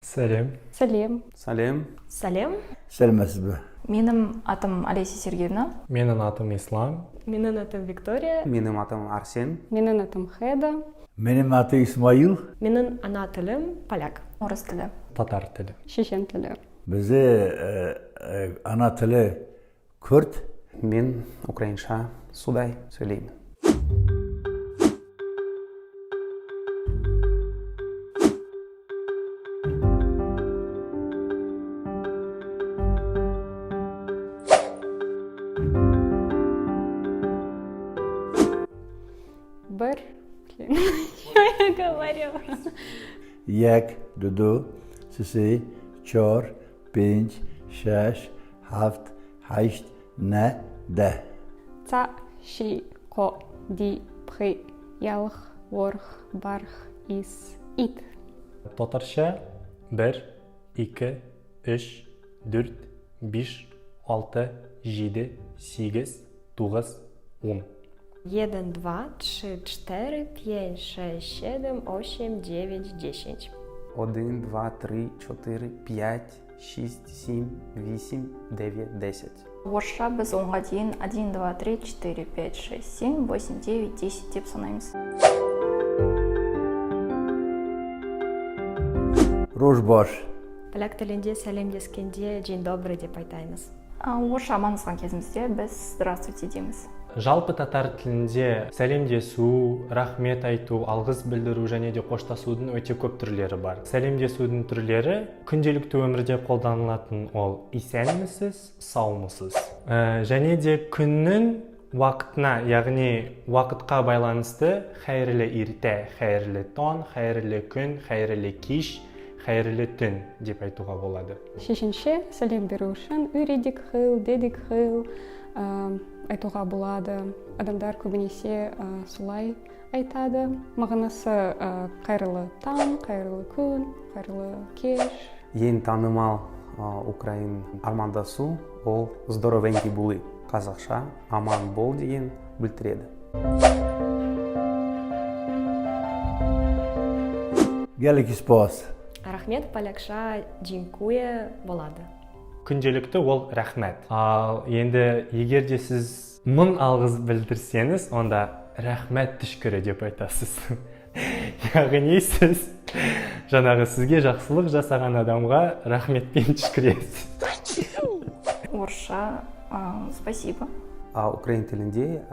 Сәлем. Сәлем. Сәлем. Сәлем. Сәлеметсіз бе? Менің атым Олеся Сергеевна. Менің атым Ислам. Менің атым Виктория. Менің атым Арсен. Менің атым Хеда. Менің аты Исмаил. Менің ана тілім поляк. Орыс тілі. Татар тілі. Шешен тілі. Бізде ана тілі күрд. Мен украинша судай сөйлеймін. Бір. Что я говорю? یک، دو، سه، چهار، پنج، شش، هفت، هشت، نه، ده. Ца, ши, ко, ди, пхи, ялх, ворх, барх, ис, ит. Татарша 1, 2, 3, 4, 5, 6, 7, 8, 9, 10. 1, 2, 3, 4, 5, 6, 7, 8, 9, 10. 1, 2, 3, 4, 5, 6, 7, 8, 9, 10. Орысша біз 10-ға дейін 1, 2, 3, 4, 5, 6, 7, 8, 9, 10 деп санаймыз. Рожбаш. Поляк тілінде сәлемдескенде «День добрый» деп айтаймыз. Орысша амандасқан кезімізде біз «Здравствуйте» дейміз. Жалпы татар тілінде сәлемдесу, рахмет айту, алғыс білдіру және де қоштасудың өте көп түрлері бар. Сәлемдесудің түрлері күнделікті өмірде қолданылатын ол исәнмісіз, саумысыз. Және де күннің уақытына, яғни уақытқа байланысты хайырлы ерте, хайырлы таң, хайырлы күн, хайырлы кеш, хайырлы түн деп айтуға болады. Шешенше сәлем беру үшін үредік хыл, дедік хыл айтуға болады. Адамдар көбінесе солай айтады. Мағынасы қайырлы таң, қайырлы күн, қайырлы кеш. Ең танымал украин армандасу ол здоровенький були. Қазақша аман бол деген білдіреді. Гелік спас. Рахмет полякша «Дзинкуе» болады. Күнделікті ол рахмет. Ал енді егер де сіз 1000 алғыс білдірсеңіз, онда рахмет түшкірі деп айтасыз. Яғни сіз жаңағы сізге жақсылық жасаған адамға рахметпен түшкіресіз. Орысша спасибо. Украин тілінде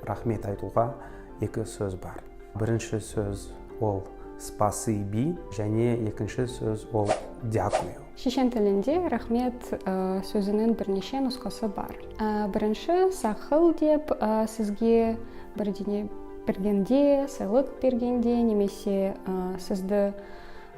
рахмет айтуға екі сөз бар. Бірінші сөз ол спасибі және екінші сөз ол дякую. Шешен тілінде рахмет сөзінің бірнеше нұсқасы бар. Бірінші сақыл деп сізге бірдеңе бергенде, сыйлық бергенде, немесе сізді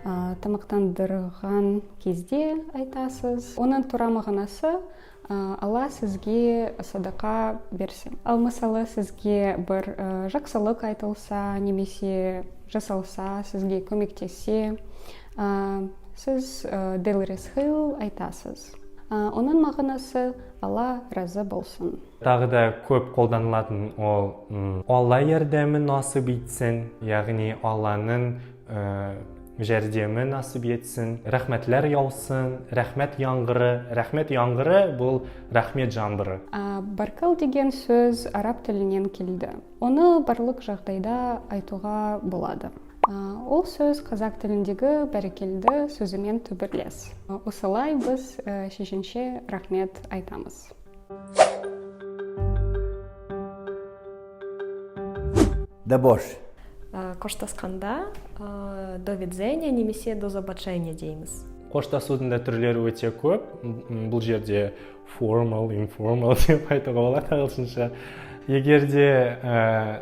тамақтандырған кезде айтасыз. Оның тура мағынасы Алла сізге садақа берсін. Ал мысалы сізге бір жақсылық айтылса, немесе жасалса, сізге көмектессе, сіз делресхил айтасыз. Оның мағынасы Алла разы болсын. Тағы да көп қолданылатын ол Алла ярдәме насып етсін, яғни Алланың жәрдемі насып етсін, рахметлер яусын, рахмет яңғыры. Рахмет яңғыры бұл рахмет жаңбыры. Баркал деген сөз араб тілінен келді. Оны барлық жағдайда айтуға болады. Ол сөз қазақ тіліндегі бәрекелді сөзімен түбірлес. Осылай біз шешенше рахмет айтамыз. Дабош. Қоштасқанда до видзения немесе до забачения дейміз. Қоштасудың да түрлері өте көп. Бұл жерде formal, informal деп айтуға болады ағылшынша. Егер де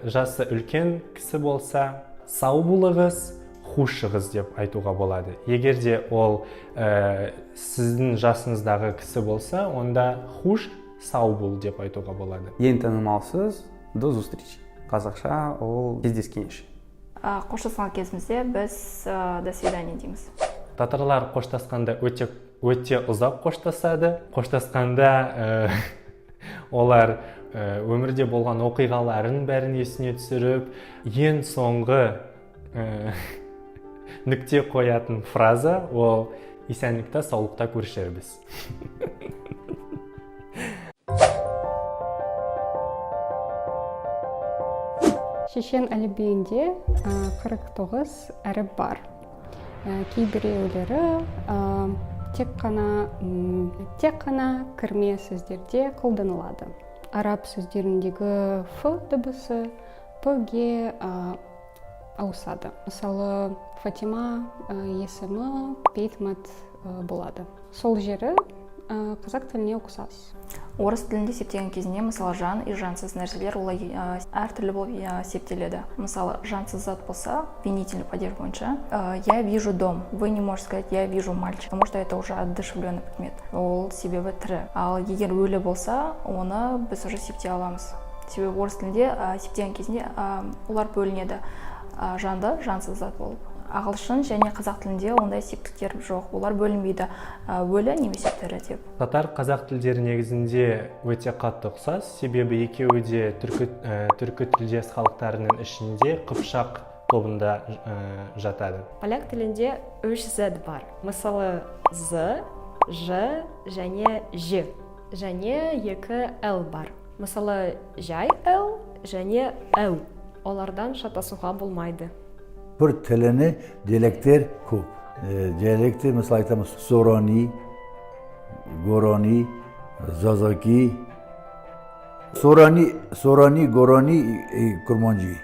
жасы үлкен кісі болса, сау болыңыз, хуш шығыз деп айтуға болады. Егер де ол сіздің жасыңыздағы кісі болса, онда хуш, сау бол деп айтуға болады. Ең танымал сөз до зустрічі. Қазақша ол кездескенше. Қоштасқан кезімізде біз до свидания дейміз. Татарлар қоштасқанда өте ұзақ қоштасады. Қоштасқанда олар өмірде болған оқиғаларын бәрін есіне түсіріп, ең соңғы нүкте қоятын фраза ол исәнлікте, саулықта көрішербіз. Шешен әліпбиінде 49 әріп бар. Кейбіреулері тек қана кірме сөздерде қолданылады. Араб сөздеріндегі ф дыбысы п-ге ауысады. Мысалы, Фатима есімі Бейтмат болады. Сол жері қазақ тіліне ұқсас. Орыс тілінде септеген кезінде, мысалы, жан и жансыз нәрселер олай әртүрлі болып септеледі. Мысалы, жансыз зат болса, винительный падеж бойынша, я вижу дом. Вы не можете сказать, я вижу мальчик, потому что это уже одушевленный предмет. Ол себебі тірі. Ал егер өлі болса, оны біз уже септей аламыз. Себебі орыс тілінде септеген кезінде олар бөлінеді. Жанды, жансыз зат болып. Ағылшын және қазақ тілінде ондай септіктер жоқ. Олар бөлінбейді. Өлі немесе тірі деп. Татар қазақ тілдері негізінде өте қатты ұқсас, себебі екеуі де түркі тілдес халықтарының ішінде қыпшақ тобында жатады. Поляк тілінде 3 Z бар. Мысалы, Z, Ж және Ж. Және 2 L бар. Мысалы, жай L және L. Олардан шатасуға болмайды. Bir tilini dialekter көп. Dialekti mesela айтамыз Sorani, Gorani, Zazaki. Sorani, Gorani, Kurmanji.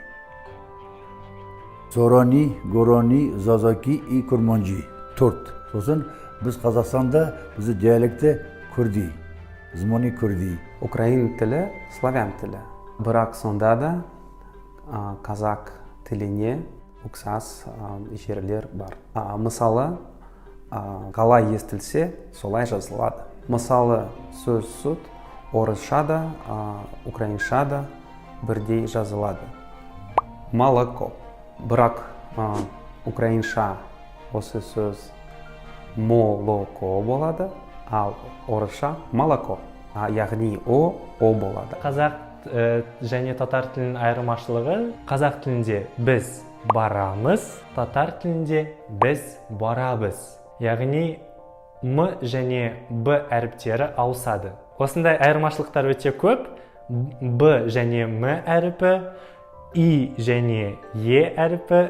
Sorani, Gorani, Zazaki и Kurmanji. 4. Сосын біз Қазақстанда бізді диалекті Күрди. Змони Күрди. Украин тілі славян тілі. Бірақ сонда да қазақ тіліне ұқсас жерлер бар. Мысалы, қалай естілсе, солай жазылады. Мысалы, сөз суд орысша да, украинша да бірдей жазылады. Молоко. Бірақ украинша осы сөз молоко болады, ал орысша молоко. Яғни о болады. Қазақ және татар тілінің айырмашылығы, қазақ тілінде біз барамыз, татар тілінде біз барабыз. Яғни м және б әріптері ауысады. Осындай айырмашылықтар өте көп. Б және м әріпі, и және е әріпі.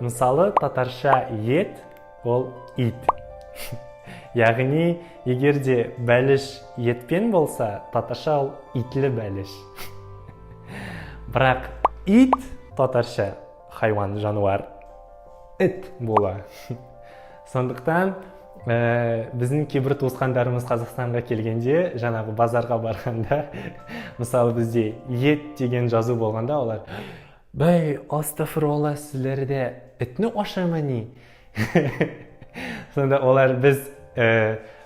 Мысалы, татарша ет, ол ит. Яғни, егерде бәліш етпен болса, татарша ол итлі бәліш. Бірақ ит татарша хайуан, жануар, ит бола. Сондықтан біздің кейбір туысқандарымыз Қазақстанға келгенде, жаңағы базарға барғанда, мысалы бізде ет деген жазу болғанда, олар бәй, астафыролла, сіздерде итні ашамани. Сонда олар біз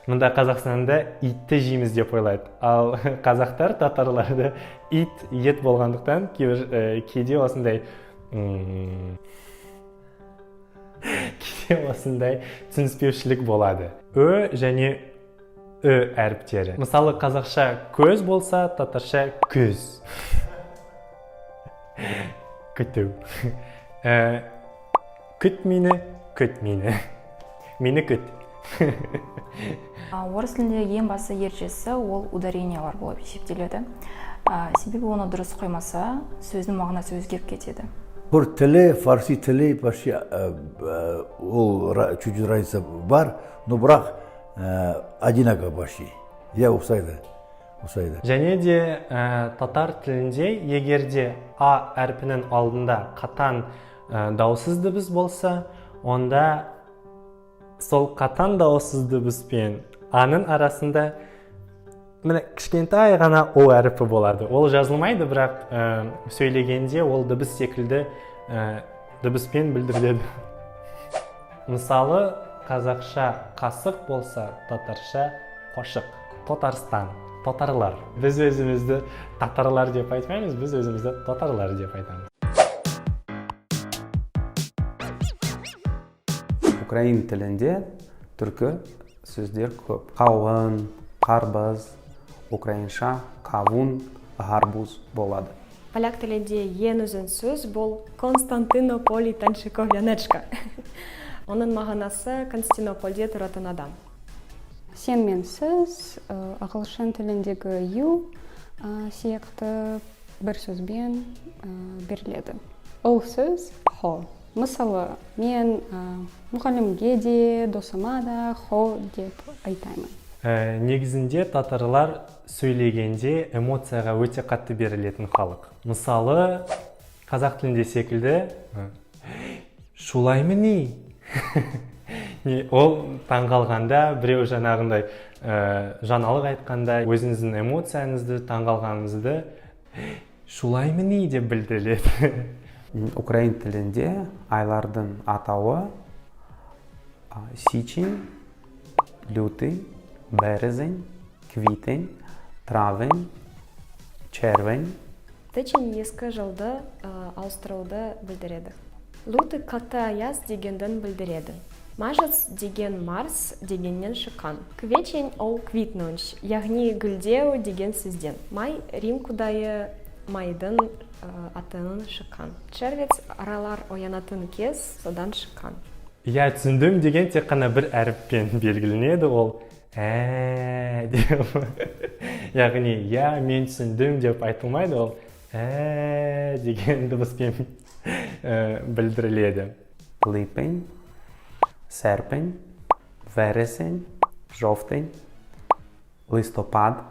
мұнда Қазақстанда итті жейміз деп ойлайды. Ал қазақтар, татарларды ет болғандықтан кейде осындай түсініспеушілік болады. Ö және Ö әріптері. Мысалы, қазақша көз болса, татарша көз. Күту. Күт мені, күт мені. Мені күт. Орыс тілінде ең басы ережесі ол ударениялар болып есептеледі. Себебі оны дұрыс қоймаса, сөздің мағынасы өзгеріп кетеді. Bir tili, Farsi tili başı o çocuk razница var, но бірақ одинаково başı. Ya ұқсайды. Және де татар тілінде егерде а әрпінің алдында қатан дауыссыз дыбыс болса, онда сол қатан дауыссыз дыбыс пен аның арасында кішкентай ғана о әріпі болады. Ол жазылмайды, бірақ сөйлегенде ол дыбыс секілді дыбыспен білдіріледі. Мысалы, қазақша қасық болса, татарша қошық. Татарстан, татарлар. Біз өзімізді татарлар деп айтмаймыз, біз өзімізді татарлар деп айтамыз. Украин тілінде түркі сөздер көп. Қауын, қарбыз, украинша кавун, гарбуз болады. Поляк тілінде ең ұзын сөз бұл Константинополитан шиковянечка. Оның мағынасы Константинопольде тұратын адам. Сен мен сіз ағылшын тіліндегі you сияқты бір сөзбен беріледі. Ол сөз хо. Мысалы, мен мұғалімге де, досыма да хо деп айтаймын. Негізінде татарлар сөйлегенде эмоцияға өте қатты берілетін халық. Мысалы, қазақ тілінде секілді шулаймыни? Ол таңғалғанда, біреу жаңағындай жаңалық айтқанда, өзіңіздің эмоцияңызды, таңғалғаныңызды шулаймыни деп білдіреді. Украин тілінде айлардың атауы сичень, лютый, березень, квитень, травень, червень. Течень ескі жылды ауыстыруды білдіреді. Лютый қатты аяз дегенді білдіреді. Мажыц деген Марс дегеннен шыққан. Квечень ол квитнуч, яғни гүлдеу деген сөзден. Май Рим құдайы майдың атынан шыққан. Червец аралар оянатын кез содан шыққан. Я түсіндім деген тек қана бір әріппен белгіленеді, ол деп. Яғни я мен түсіндім деп айтылмайды, ол деген дыбыспен білдіріледі. Липень, серпень, вересень, жовтень, листопад,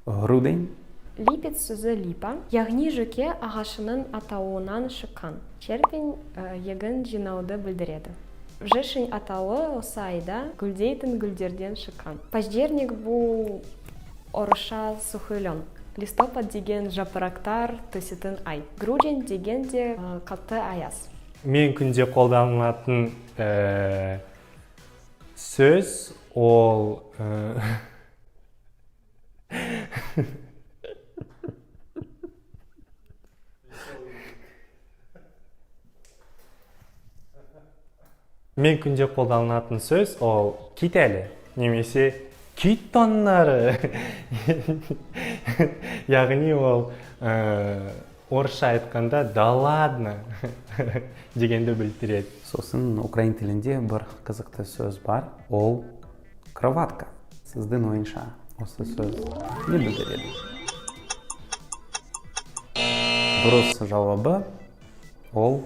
грудень. Липец сөзі липа, яғни жөке ағашының атауынан шыққан. Черпень егін жинауды білдіреді. Жешень атауы осы айда гүлдейтін гүлдерден шыққан. Паждерник бұл орысша сухой-лен. Листопад деген жапырақтар түсетін ай. Грудень деген де қатты аяз. Мен күнде қолданылатын сөз ол Мен күнде қолданылатын сөз ол кит әлі, немесе кит тоннары. Яғни ол орысша айтқанда да ладно дегенді білдіреді. Сосын украин тілінде бір қызықты сөз бар, ол кроватка. Сіздің ойынша осы сөз не білдіреді? Дұрыс жауабы ол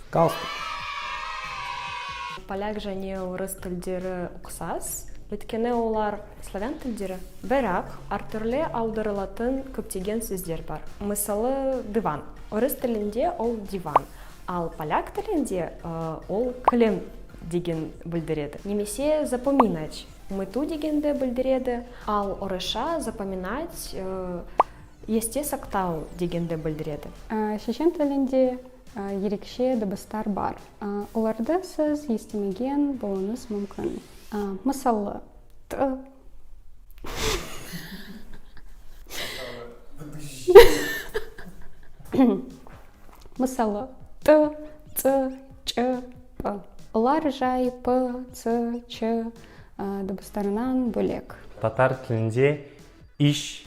галстук. Поляк және орыс тілдері ұқсас, өйткені олар славян тілдері. Бірақ әртүрлі аударылатын көптеген сөздер бар. Мысалы, диван. Орыс тілінде ол диван, ал поляк тілінде ол кілем деген білдіреді. Немесе запоминать. Ұмыту дегенді білдіреді, ал орысша запоминать, есте сақтау дегенді білдіреді. Шешен тілінде ерекше дыбыстар бар. Оларды сіз естімеген болуыңыз мүмкін. Мысалы, т. Мысалы, т, ц, ч, п. Олар жай п, ц, ч дыбыстарынан бөлек. Татар тілінде иш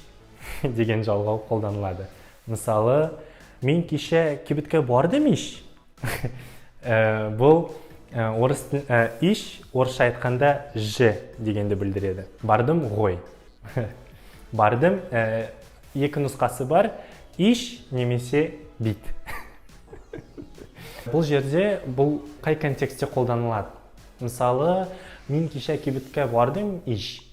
деген жалғау қолданылады. Мысалы, мен кеше кибітке бардым иш. Бұл иш орысша айтқанда ж дегенді білдіреді. Бардым ғой. Бардым екі нұсқасы бар, иш немесе бит. Бұл жерде бұл қай контекстте қолданылады? Мысалы, мен кеше кибітке бардым иш.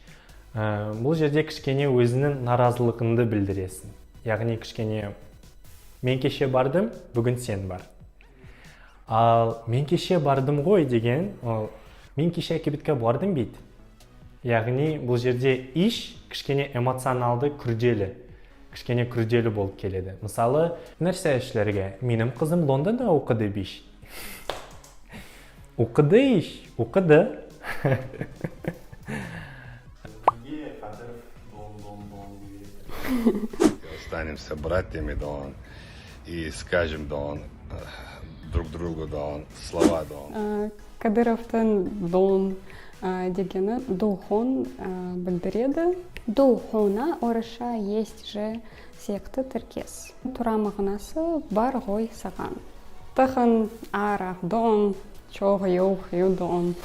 Бұл жерде кішкене өзінің наразылығыңды білдіресің. Яғни кішкене мен кеше бардым, бүгін сен бар. Ал мен кеше бардым ғой деген, мен кеше кибітке бардым бит. Яғни бұл жерде иш кішкене эмоционалды күрделі. Кішкене күрделі болып келеді. Мысалы, нәрсе ішлерге, менің қызым Лондонда оқыды биш. Оқыды иш, оқыды. Останемся братьями, да он, и скажем, да он, друг другу, да он, слова, да он. Кадыровтың дон дегені духон білдіреді. Духона орысша есть же сияқты тіркес. Тура мағынасы бар ғой саған. Тықын, арақ, дон, Чоғиу-хиудон.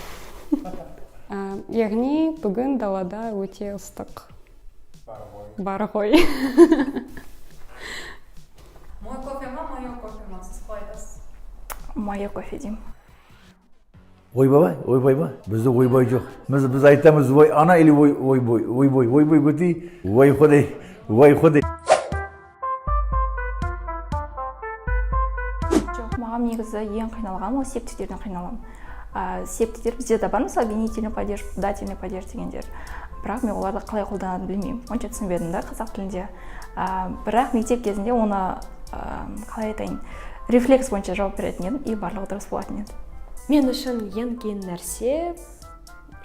Яғни бүгін далада өте ыстық. Бар ғой. Мой кофе ма, мое кофе ма, сіз қалай айтасыз? Мое кофе деймін. ойбай ма бізде ойбай жоқ біз айтамыз ой ана или ойбой көтей ой ходай Жоқ, маған негізі ең қиналған ол септиктерден қиналамын. Септиктер бізде де бар, мысалы винительный падеж, дательный падеж дегендер. Бірақ мен оларды қалай қолданатынын білмеймін. Онша түсінбедім да қазақ тілінде. Бірақ мектеп кезінде оны қалай айтайын, рефлекс бойынша жауап беретін едім и барлығы дұрыс болатын еді. Мен үшін ең қиын нәрсе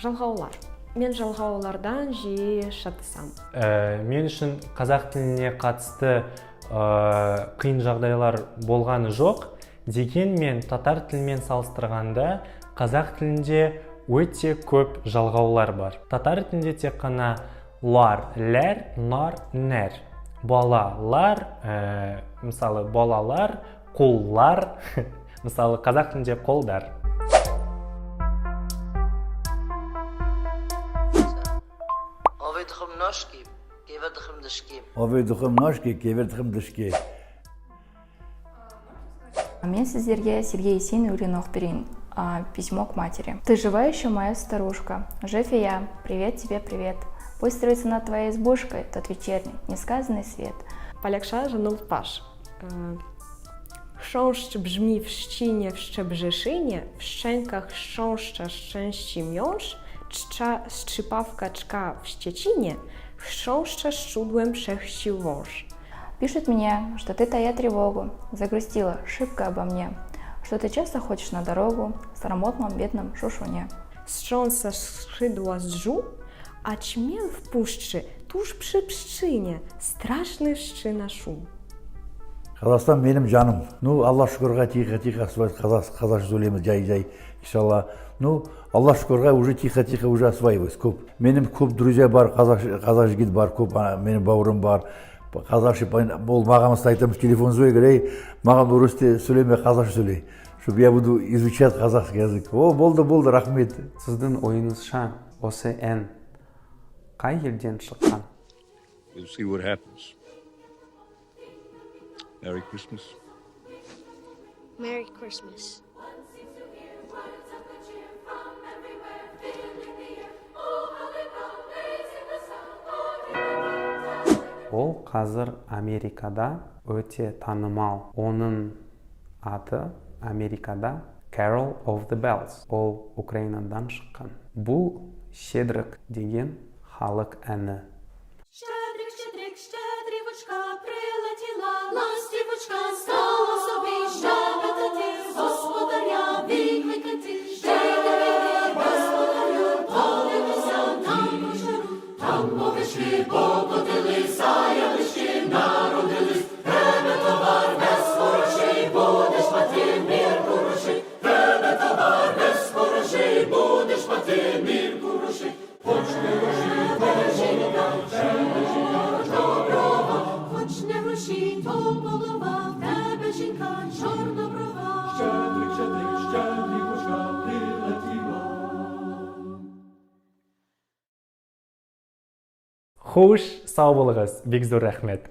жалғаулар. Мен жалғаулардан жиі шатысам. Мен үшін қазақ тіліне қатысты қиын жағдайлар болғаны жоқ. Дегенмен татар тілімен салыстырғанда қазақ тілінде өте көп жалғаулар бар. Татар тілінде тек қана лар, ләр, нар, нәр. Балалар, мысалы балалар, қоллар, мысалы қазақ тілінде қолдар. Мен сіздерге Сергей Есенин өлең оқып берейін. Письмо к матери. Ты жива еще, моя старушка? Жив и я. Привет тебе, привет. Пусть строится над твоей избушкой тот вечерний, несказанный свет. Полякша żenultpasz. Chrząszcz brzmi w ścinie, w szczebrzeszynie, w szczękach chrząszcza szczęści miąższ, szczypawka czka w Szczecinie, chrząszcza szczudłem przechścił wąż. Пишет мне, что ты, тая тревогу, загрустила шибко обо мне, что ты часто ходишь на дорогу в старомодном бедном шушуне. Strząsa skrzydła z żu, a ćmiel w puszczy, tuż przy pszczynie, straszny wszczyna szum. Қазақстан менің жаным. Алла шүкірға тихо қазақша сөйлейміз жай. Иншалла. Алла шүкірға уже тихо уже осваиваюсь. Көп. Менің көп друзья бар, қазақ жігіт бар, көп менің бауырым бар. Қазақша ол мағамызды айтамыз, телефон звонит, маған орысте сөйлеме, қазақша сөйлей. Чтобы я буду изучать казахский язык. Болды, рахмет. Сіздің ойыңызша осы ән қай елден шыққан? We'll see what happens. Merry Christmas. Merry Christmas. Ол қазір Америкада өте танымал. Оның аты Америкада Carol of the Bells. Ол Украинадан шыққан. Бұл Щедрик деген халық әні. Щедрик, щедрик, щедрівочка прилетіла, ластівочка стала собі щебетати, господаря викликати. Щедрик, господарю, подивися, там пожару, там повишки покотилися, ялички народились. Тебе товар без грошей, будеш мати мірку грошей. Тебе товар без грошей, будеш мати мірку грошей. Хоч не гроші, хоч не гроші, то голова, в тебе жінка чорноброва. Щедрик, щедрик, щедрівочка прилетіла. Хош, сау болыңыз, бек зор рахмет.